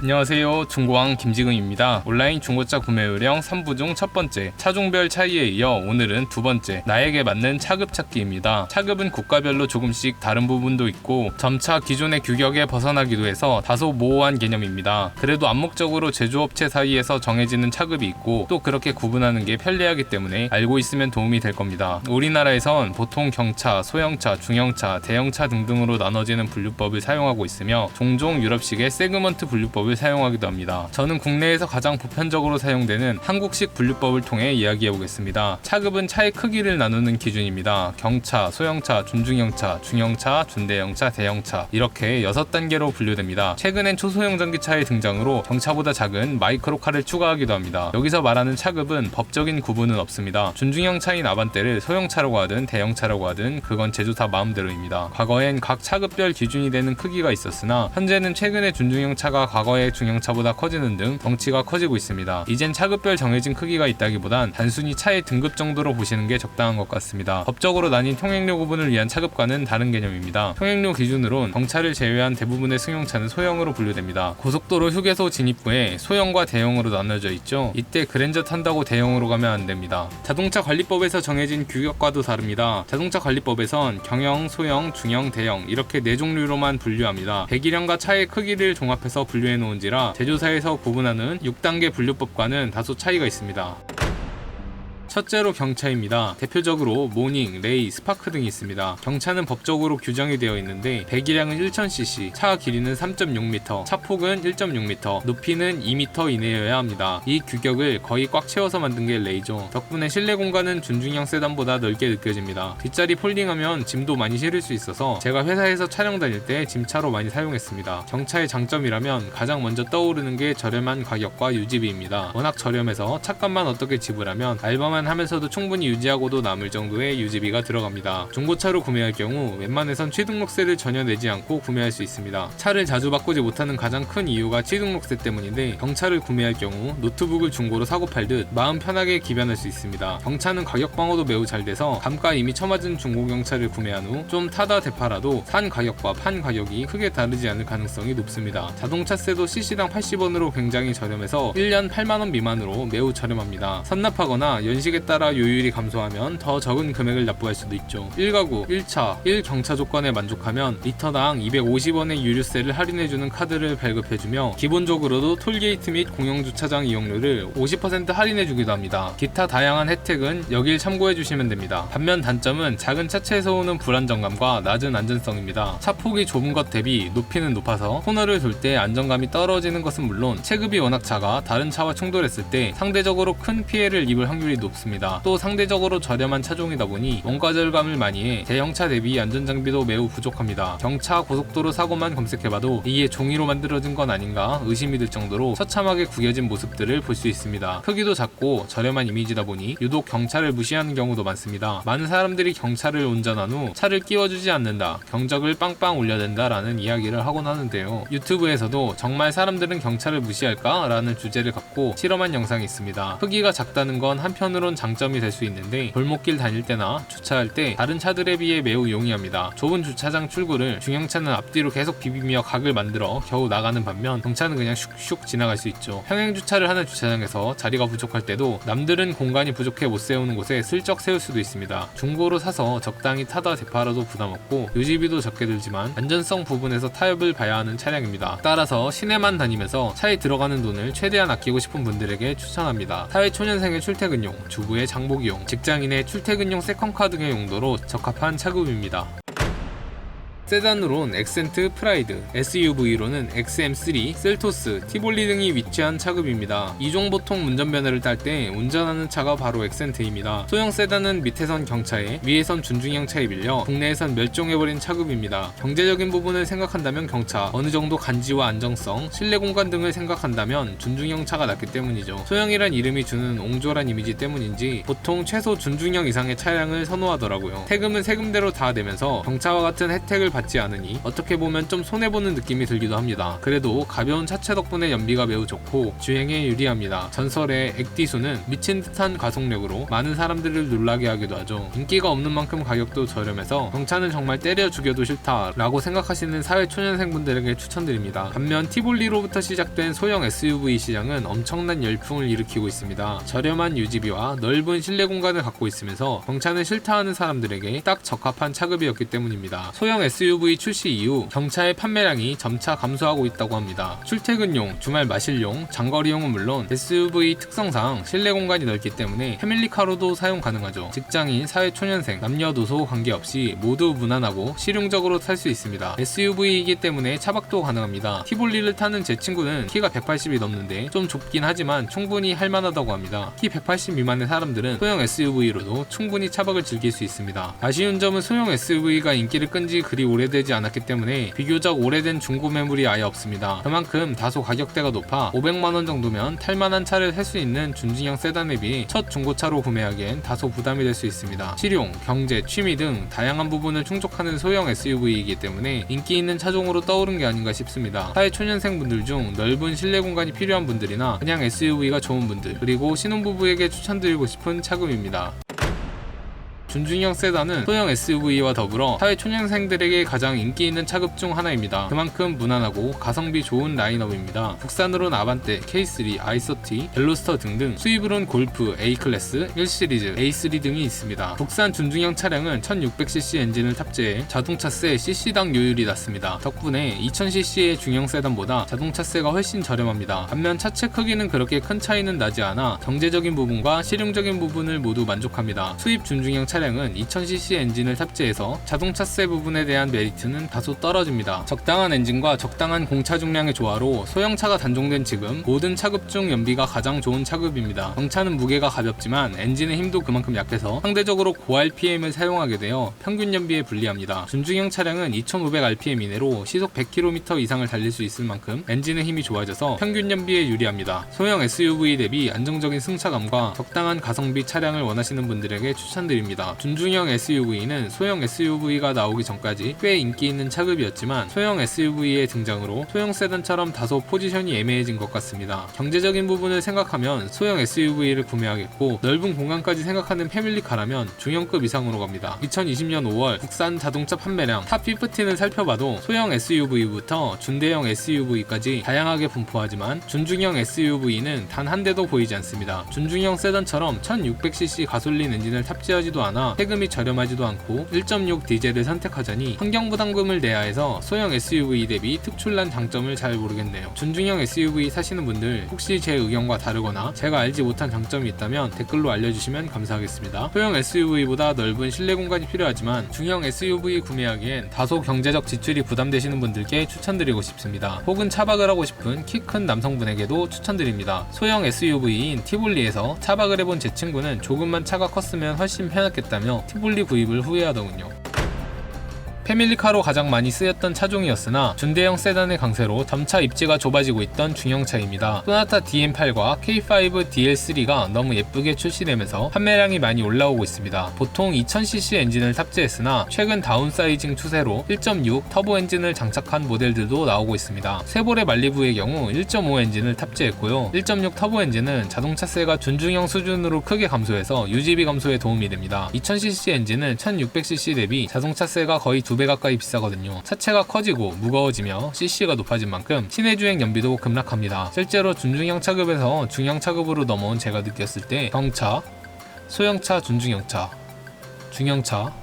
안녕하세요. 중고왕 김지근입니다. 온라인 중고차 구매 요령 3부 중 첫 번째, 차종별 차이에 이어 오늘은 두 번째, 나에게 맞는 차급 찾기입니다. 차급은 국가별로 조금씩 다른 부분도 있고 점차 기존의 규격에 벗어나기도 해서 다소 모호한 개념입니다. 그래도 암묵적으로 제조업체 사이에서 정해지는 차급이 있고 또 그렇게 구분하는 게 편리하기 때문에 알고 있으면 도움이 될 겁니다. 우리나라에선 보통 경차, 소형차, 중형차, 대형차 등등으로 나눠지는 분류법을 사용하고 있으며 종종 유럽식의 세그먼트 분류법을 사용하기도 합니다. 저는 국내에서 가장 보편적으로 사용되는 한국식 분류법을 통해 이야기해보겠습니다. 차급은 차의 크기를 나누는 기준입니다. 경차, 소형차, 준중형차, 중형차, 준대형차, 대형차 이렇게 6단계로 분류됩니다. 최근엔 초소형 전기차의 등장으로 경차보다 작은 마이크로카를 추가하기도 합니다. 여기서 말하는 차급은 법적인 구분은 없습니다. 준중형차인 아반떼를 소형차라고 하든 대형차라고 하든 그건 제조사 마음대로입니다. 과거엔 각 차급별 기준이 되는 크기가 있었으나 현재는 최근에 준중형차가 과거의 중형차보다 커지는 등 덩치가 커지고 있습니다. 이젠 차급별 정해진 크기가 있다기보단 단순히 차의 등급 정도로 보시는 게 적당한 것 같습니다. 법적으로 나뉜 통행료 구분을 위한 차급과는 다른 개념입니다. 통행료 기준으론 경차를 제외한 대부분의 승용차는 소형으로 분류됩니다. 고속도로 휴게소 진입구에 소형과 대형으로 나눠져 있죠. 이때 그랜저 탄다고 대형으로 가면 안 됩니다. 자동차 관리법에서 정해진 규격과도 다릅니다. 자동차 관리법에선 경형, 소형, 중형, 대형 이렇게 4종류로만 분류합니다. 배기량과 차의 크기를 종합해서 분류해 놓은지라 제조사에서 구분하는 6단계 분류법과는 다소 차이가 있습니다. 첫째로 경차입니다. 대표적으로 모닝, 레이, 스파크 등이 있습니다. 경차는 법적으로 규정이 되어 있는데 배기량은 1000cc, 차 길이는 3.6m, 차폭은 1.6m, 높이는 2m 이내여야 합니다. 이 규격을 거의 꽉 채워서 만든 게 레이죠. 덕분에 실내 공간은 준중형 세단보다 넓게 느껴집니다. 뒷자리 폴딩하면 짐도 많이 실을 수 있어서 제가 회사에서 촬영 다닐 때 짐차로 많이 사용했습니다. 경차의 장점이라면 가장 먼저 떠오르는 게 저렴한 가격과 유지비입니다. 워낙 저렴해서 차값만 어떻게 지불하면 알바만 하면서도 충분히 유지하고도 남을 정도의 유지비가 들어갑니다. 중고차로 구매할 경우 웬만해선 취등록세를 전혀 내지 않고 구매할 수 있습니다. 차를 자주 바꾸지 못하는 가장 큰 이유가 취등록세 때문인데 경차를 구매할 경우 노트북을 중고로 사고 팔듯 마음 편하게 기변할 수 있습니다. 경차는 가격 방어도 매우 잘 돼서 감가 이미 쳐맞은 중고 경차를 구매한 후 좀 타다 되팔아도 산 가격과 판 가격이 크게 다르지 않을 가능성이 높습니다. 자동차세도 cc당 80원으로 굉장히 저렴해서 1년 8만원 미만으로 매우 저렴합니다. 선납하거나 연식에 따라 요율이 감소하면 더 적은 금액을 납부할 수도 있죠. 1가구, 1차, 1경차 조건에 만족하면 리터당 250원의 유류세를 할인해주는 카드를 발급해주며 기본적으로도 톨게이트 및 공영주차장 이용료를 50% 할인해주기도 합니다. 기타 다양한 혜택은 여길 참고해주시면 됩니다. 반면 단점은 작은 차체에서 오는 불안정감과 낮은 안전성입니다. 차폭이 좁은 것 대비 높이는 높아서 코너를 돌 때 안정감이 떨어지는 것은 물론 체급이 워낙 작아 다른 차와 충돌했을 때 상대적으로 큰 피해를 입을 확률이 높습니다. 또 상대적으로 저렴한 차종이다 보니 원가 절감을 많이 해 대형차 대비 안전장비도 매우 부족합니다. 경차 고속도로 사고만 검색해봐도 이게 종이로 만들어진 건 아닌가 의심이 들 정도로 처참하게 구겨진 모습들을 볼 수 있습니다. 크기도 작고 저렴한 이미지다 보니 유독 경차를 무시하는 경우도 많습니다. 많은 사람들이 경차를 운전한 후 차를 끼워주지 않는다, 경적을 빵빵 울려댄다 라는 이야기를 하곤 하는데요. 유튜브에서도 정말 사람들은 경차를 무시할까? 라는 주제를 갖고 실험한 영상이 있습니다. 크기가 작다는 건 한편으론 장점이 될 수 있는데 골목길 다닐 때나 주차할 때 다른 차들에 비해 매우 용이합니다. 좁은 주차장 출구를 중형차는 앞뒤로 계속 비비며 각을 만들어 겨우 나가는 반면 경차는 그냥 슉슉 지나갈 수 있죠. 평행 주차를 하는 주차장에서 자리가 부족할 때도 남들은 공간이 부족해 못 세우는 곳에 슬쩍 세울 수도 있습니다. 중고로 사서 적당히 타다 되팔아도 부담 없고 유지비도 적게 들지만 안전성 부분에서 타협을 봐야 하는 차량입니다. 따라서 시내만 다니면서 차에 들어가는 돈을 최대한 아끼고 싶은 분들에게 추천합니다. 사회초년생의 출퇴근용, 주부의 장보기용, 직장인의 출퇴근용 세컨카 등의 용도로 적합한 차급입니다. 세단으론 엑센트, 프라이드, SUV로는 XM3, 셀토스, 티볼리 등이 위치한 차급입니다. 이종보통 운전면허를 딸 때 운전하는 차가 바로 엑센트입니다. 소형 세단은 밑에선 경차에 위에선 준중형 차에 빌려 국내에선 멸종해버린 차급입니다. 경제적인 부분을 생각한다면 경차, 어느 정도 간지와 안정성, 실내 공간 등을 생각한다면 준중형 차가 낫기 때문이죠. 소형이란 이름이 주는 옹졸한 이미지 때문인지 보통 최소 준중형 이상의 차량을 선호하더라고요. 세금은 세금대로 다 내면서 경차와 같은 혜택을 받지 않으니 어떻게 보면 좀 손해보는 느낌이 들기도 합니다. 그래도 가벼운 차체 덕분에 연비가 매우 좋고 주행에 유리합니다. 전설의 액디수는 미친 듯한 가속력으로 많은 사람들을 놀라게 하기도 하죠. 인기가 없는 만큼 가격도 저렴해서 경차는 정말 때려 죽여도 싫다 라고 생각하시는 사회초년생분들에게 추천드립니다. 반면 티볼리로부터 시작된 소형 SUV 시장은 엄청난 열풍을 일으키고 있습니다. 저렴한 유지비와 넓은 실내 공간을 갖고 있으면서 경차는 싫다 하는 사람들에게 딱 적합한 차급이었기 때문입니다. 소형 SUV 출시 이후 경차의 판매량이 점차 감소하고 있다고 합니다. 출퇴근용, 주말 마실용, 장거리용은 물론 SUV 특성상 실내 공간이 넓기 때문에 패밀리카로도 사용 가능하죠. 직장인, 사회초년생, 남녀노소 관계없이 모두 무난하고 실용적으로 탈 수 있습니다. SUV이기 때문에 차박도 가능합니다. 티볼리를 타는 제 친구는 키가 180이 넘는데 좀 좁긴 하지만 충분히 할만하다고 합니다. 키 180 미만의 사람들은 소형 SUV로도 충분히 차박을 즐길 수 있습니다. 아쉬운 점은 소형 SUV가 인기를 끈지 그리 오래되지 않았기 때문에 비교적 오래된 중고 매물이 아예 없습니다. 그만큼 다소 가격대가 높아 500만원 정도면 탈만한 차를 살 수 있는 준중형 세단에 비해 첫 중고차로 구매하기엔 다소 부담이 될 수 있습니다. 실용, 경제, 취미 등 다양한 부분을 충족하는 소형 SUV이기 때문에 인기 있는 차종으로 떠오른 게 아닌가 싶습니다. 사회초년생분들 중 넓은 실내 공간이 필요한 분들이나 그냥 SUV가 좋은 분들, 그리고 신혼부부에게 추천드리고 싶은 차급입니다. 준중형 세단은 소형 SUV와 더불어 사회초년생들에게 가장 인기 있는 차급 중 하나입니다. 그만큼 무난하고 가성비 좋은 라인업입니다. 국산으론 아반떼, K3, i30, 벨로스터 등등, 수입으론 골프, A클래스, 1시리즈, A3 등이 있습니다. 국산 준중형 차량은 1600cc 엔진을 탑재해 자동차세 cc당 요율이 낮습니다. 덕분에 2000cc의 중형 세단보다 자동차세가 훨씬 저렴합니다. 반면 차체 크기는 그렇게 큰 차이는 나지 않아 경제적인 부분과 실용적인 부분을 모두 만족합니다. 수입 준중형 차량은 2000cc 엔진을 탑재해서 자동차세 부분에 대한 메리트는 다소 떨어집니다. 적당한 엔진과 적당한 공차 중량의 조화로 소형차가 단종된 지금 모든 차급 중 연비가 가장 좋은 차급입니다. 경차는 무게가 가볍지만 엔진의 힘도 그만큼 약해서 상대적으로 고RPM을 사용하게 되어 평균 연비에 불리합니다. 준중형 차량은 2500rpm 이내로 시속 100km 이상을 달릴 수 있을 만큼 엔진의 힘이 좋아져서 평균 연비에 유리합니다. 소형 SUV 대비 안정적인 승차감과 적당한 가성비 차량을 원하시는 분들에게 추천드립니다. 준중형 SUV는 소형 SUV가 나오기 전까지 꽤 인기 있는 차급이었지만 소형 SUV의 등장으로 소형 세단처럼 다소 포지션이 애매해진 것 같습니다. 경제적인 부분을 생각하면 소형 SUV를 구매하겠고 넓은 공간까지 생각하는 패밀리카라면 중형급 이상으로 갑니다. 2020년 5월 국산 자동차 판매량 탑 50을 살펴봐도 소형 SUV부터 준대형 SUV까지 다양하게 분포하지만 준중형 SUV는 단 한 대도 보이지 않습니다. 준중형 세단처럼 1600cc 가솔린 엔진을 탑재하지도 않아 세금이 저렴하지도 않고 1.6 디젤을 선택하자니 환경부담금을 내야 해서 소형 SUV 대비 특출난 장점을 잘 모르겠네요. 준중형 SUV 사시는 분들 혹시 제 의견과 다르거나 제가 알지 못한 장점이 있다면 댓글로 알려주시면 감사하겠습니다. 소형 SUV보다 넓은 실내 공간이 필요하지만 중형 SUV 구매하기엔 다소 경제적 지출이 부담되시는 분들께 추천드리고 싶습니다. 혹은 차박을 하고 싶은 키 큰 남성분에게도 추천드립니다. 소형 SUV인 티볼리에서 차박을 해본 제 친구는 조금만 차가 컸으면 훨씬 편했겠다며 티볼리 구입을 후회하더군요. 패밀리카로 가장 많이 쓰였던 차종이었으나 준대형 세단의 강세로 점차 입지가 좁아지고 있던 중형차입니다. 소나타 DM8과 K5 DL3가 너무 예쁘게 출시되면서 판매량이 많이 올라오고 있습니다. 보통 2000cc 엔진을 탑재했으나 최근 다운사이징 추세로 1.6 터보 엔진을 장착한 모델들도 나오고 있습니다. 쉐보레 말리부의 경우 1.5 엔진을 탑재했고요. 1.6 터보 엔진은 자동차세가 준중형 수준으로 크게 감소해서 유지비 감소에 도움이 됩니다. 2000cc 엔진은 1600cc 대비 자동차세가 거의 2배 가까이 비싸거든요. 차체가 커지고 무거워지며 cc가 높아진 만큼 시내주행 연비도 급락합니다. 실제로 준중형 차급에서 중형 차급으로 넘어온 제가 느꼈을 때 경차, 소형차, 준중형차, 중형차,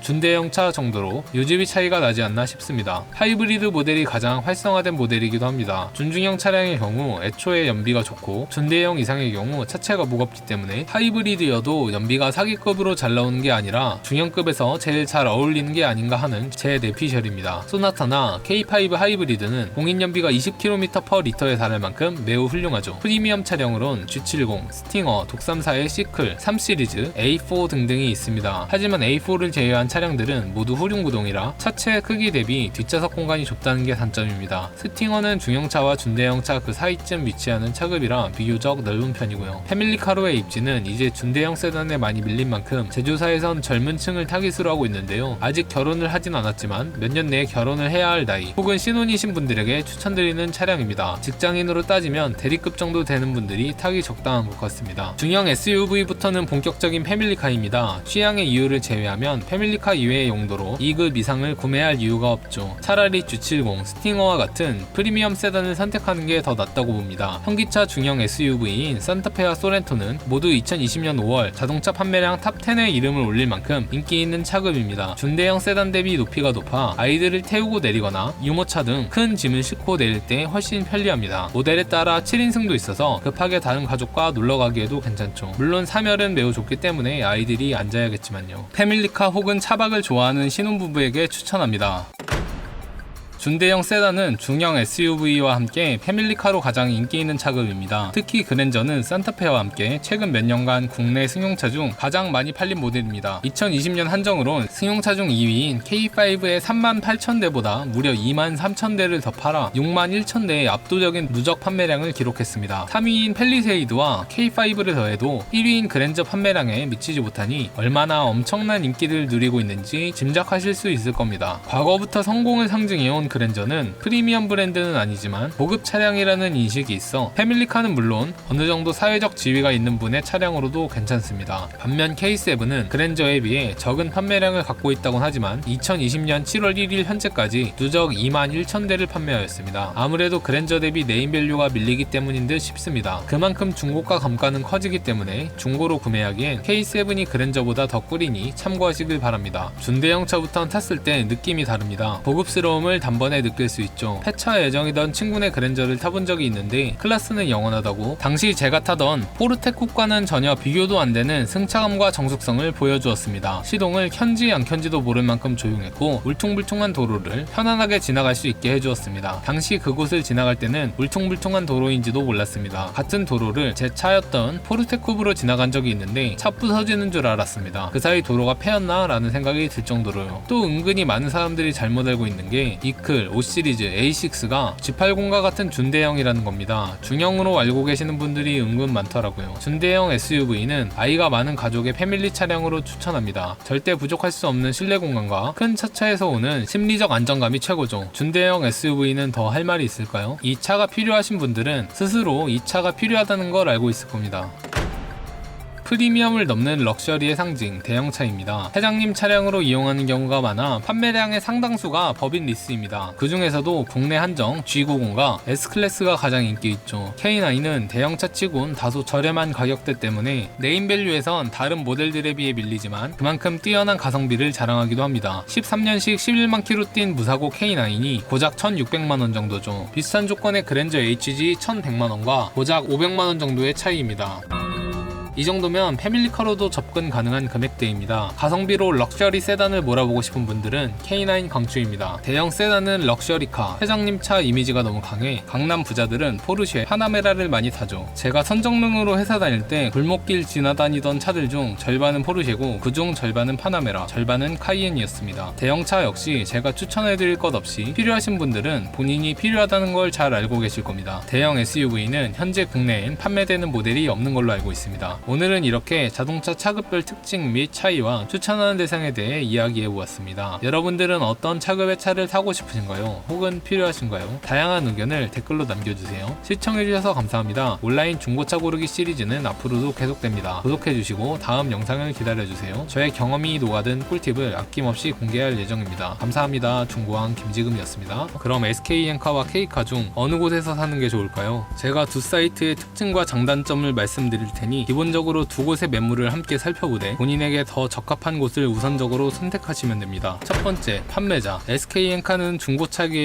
준대형차 정도로 유지비 차이가 나지 않나 싶습니다. 하이브리드 모델이 가장 활성화된 모델이기도 합니다. 준중형 차량의 경우 애초에 연비가 좋고 준대형 이상의 경우 차체가 무겁기 때문에 하이브리드여도 연비가 사기급으로 잘 나오는 게 아니라 중형급에서 제일 잘 어울리는 게 아닌가 하는 제 내피셜입니다. 소나타나 K5 하이브리드는 공인 연비가 20km/L에 달할 만큼 매우 훌륭하죠. 프리미엄 차량으론 G70, 스팅어, 독삼사의 시클, 3시리즈, A4 등등이 있습니다. 하지만 A4를 제외한 차량들은 모두 후륜구동이라 차체 크기 대비 뒷좌석 공간이 좁다는 게 단점입니다. 스팅어는 중형차와 준대형차 그 사이쯤 위치하는 차급이라 비교적 넓은 편이고요. 패밀리카로의 입지는 이제 준대형 세단에 많이 밀린 만큼 제조사에선 젊은 층을 타깃으로 하고 있는데요. 아직 결혼을 하진 않았지만 몇 년 내에 결혼을 해야 할 나이 혹은 신혼이신 분들에게 추천드리는 차량입니다. 직장인으로 따지면 대리급 정도 되는 분들이 타기 적당한 것 같습니다. 중형 SUV부터는 본격적인 패밀리카입니다. 취향의 이유를 제외하면 패밀리카 이외의 용도로 2급 이상을 구매할 이유가 없죠. 차라리 G70, 스팅어와 같은 프리미엄 세단을 선택하는 게 더 낫다고 봅니다. 현기차 중형 SUV인 산타페와 소렌토는 모두 2020년 5월 자동차 판매량 탑10에 이름을 올릴 만큼 인기 있는 차급입니다. 준대형 세단 대비 높이가 높아 아이들을 태우고 내리거나 유모차 등 큰 짐을 싣고 내릴 때 훨씬 편리합니다. 모델에 따라 7인승도 있어서 급하게 다른 가족과 놀러가기에도 괜찮죠. 물론 3열은 매우 좁기 때문에 아이들이 앉아야겠지만요. 패밀리카 혹은 차박을 좋아하는 신혼부부에게 추천합니다. 준대형 세단은 중형 SUV와 함께 패밀리카로 가장 인기 있는 차급입니다. 특히 그랜저는 산타페와 함께 최근 몇 년간 국내 승용차 중 가장 많이 팔린 모델입니다. 2020년 한정으론 승용차 중 2위인 K5의 38,000대보다 무려 23,000대를 더 팔아 61,000대의 압도적인 누적 판매량을 기록했습니다. 3위인 펠리세이드와 K5를 더해도 1위인 그랜저 판매량에 미치지 못하니 얼마나 엄청난 인기를 누리고 있는지 짐작하실 수 있을 겁니다. 과거부터 성공을 상징해온 그랜저는 프리미엄 브랜드는 아니지만 고급 차량이라는 인식이 있어 패밀리카는 물론 어느 정도 사회적 지위가 있는 분의 차량으로도 괜찮습니다. 반면 K7은 그랜저에 비해 적은 판매량을 갖고 있다곤 하지만 2020년 7월 1일 현재까지 누적 21,000대를 판매하였습니다. 아무래도 그랜저 대비 네임밸류가 밀리기 때문인 듯 싶습니다. 그만큼 중고가 감가는 커지기 때문에 중고로 구매하기엔 K7이 그랜저보다 더 꿀이니 참고하시길 바랍니다. 준대형차부터 탔을 때 느낌이 다릅니다. 고급스러움을 단번에 느낄 수 있죠. 폐차 예정이던 친구네 그랜저를 타본 적이 있는데 클래스는 영원하다고 당시 제가 타던 포르테 쿱과는 전혀 비교도 안 되는 승차감과 정숙성을 보여주었습니다. 시동을 켠지 안 켠지도 모를 만큼 조용했고 울퉁불퉁한 도로를 편안하게 지나갈 수 있게 해주었습니다. 당시 그곳을 지나갈 때는 울퉁불퉁한 도로인지도 몰랐습니다. 같은 도로를 제 차였던 포르테 쿱으로 지나간 적이 있는데 차 부서지는 줄 알았습니다. 그 사이 도로가 패였나 라는 생각이 들 정도로요. 또 은근히 많은 사람들이 잘못 알고 있는 게 이클, 5시리즈, A6가 G80과 같은 준대형이라는 겁니다. 중형으로 알고 계시는 분들이 은근 많더라고요. 준대형 SUV는 아이가 많은 가족의 패밀리 차량으로 추천합니다. 절대 부족할 수 없는 실내 공간과 큰 차차에서 오는 심리적 안정감이 최고죠. 준대형 SUV는 더 할 말이 있을까요? 이 차가 필요하신 분들은 스스로 이 차가 필요하다는 걸 알고 있을 겁니다. 프리미엄을 넘는 럭셔리의 상징, 대형차입니다. 회장님 차량으로 이용하는 경우가 많아 판매량의 상당수가 법인 리스입니다. 그 중에서도 국내 한정 G90과 S클래스가 가장 인기 있죠. K9은 대형차 치곤 다소 저렴한 가격대 때문에 네임밸류에선 다른 모델들에 비해 밀리지만 그만큼 뛰어난 가성비를 자랑하기도 합니다. 13년식 11만 킬로 뛴 무사고 K9이 고작 1,600만원 정도죠. 비슷한 조건의 그랜저 HG 1,100만원과 고작 500만원 정도의 차이입니다. 이 정도면 패밀리카로도 접근 가능한 금액대입니다. 가성비로 럭셔리 세단을 몰아보고 싶은 분들은 K9 강추입니다. 대형 세단은 럭셔리카, 회장님 차 이미지가 너무 강해 강남 부자들은 포르쉐, 파나메라를 많이 타죠. 제가 선정릉으로 회사 다닐 때 골목길 지나다니던 차들 중 절반은 포르쉐고 그중 절반은 파나메라, 절반은 카이엔이었습니다. 대형차 역시 제가 추천해드릴 것 없이 필요하신 분들은 본인이 필요하다는 걸 잘 알고 계실 겁니다. 대형 SUV는 현재 국내엔 판매되는 모델이 없는 걸로 알고 있습니다. 오늘은 이렇게 자동차 차급별 특징 및 차이와 추천하는 대상에 대해 이야기해보았습니다. 여러분들은 어떤 차급의 차를 타고 싶으신가요? 혹은 필요하신가요? 다양한 의견을 댓글로 남겨주세요. 시청해주셔서 감사합니다. 온라인 중고차 고르기 시리즈는 앞으로도 계속됩니다. 구독해주시고 다음 영상을 기다려주세요. 저의 경험이 녹아든 꿀팁을 아낌없이 공개할 예정입니다. 감사합니다. 중고왕 김지금이었습니다. 그럼 SK엔카와 K카 중 어느 곳에서 사는 게 좋을까요? 제가 두 사이트의 특징과 장단점을 말씀드릴 테니 기본적으로 두 곳의 매물을 함께 살펴보되 본인에게 더 적합한 곳을 우선적으로 선택하시면 됩니다. 첫 번째, 판매자. SK엔카는 중고차계의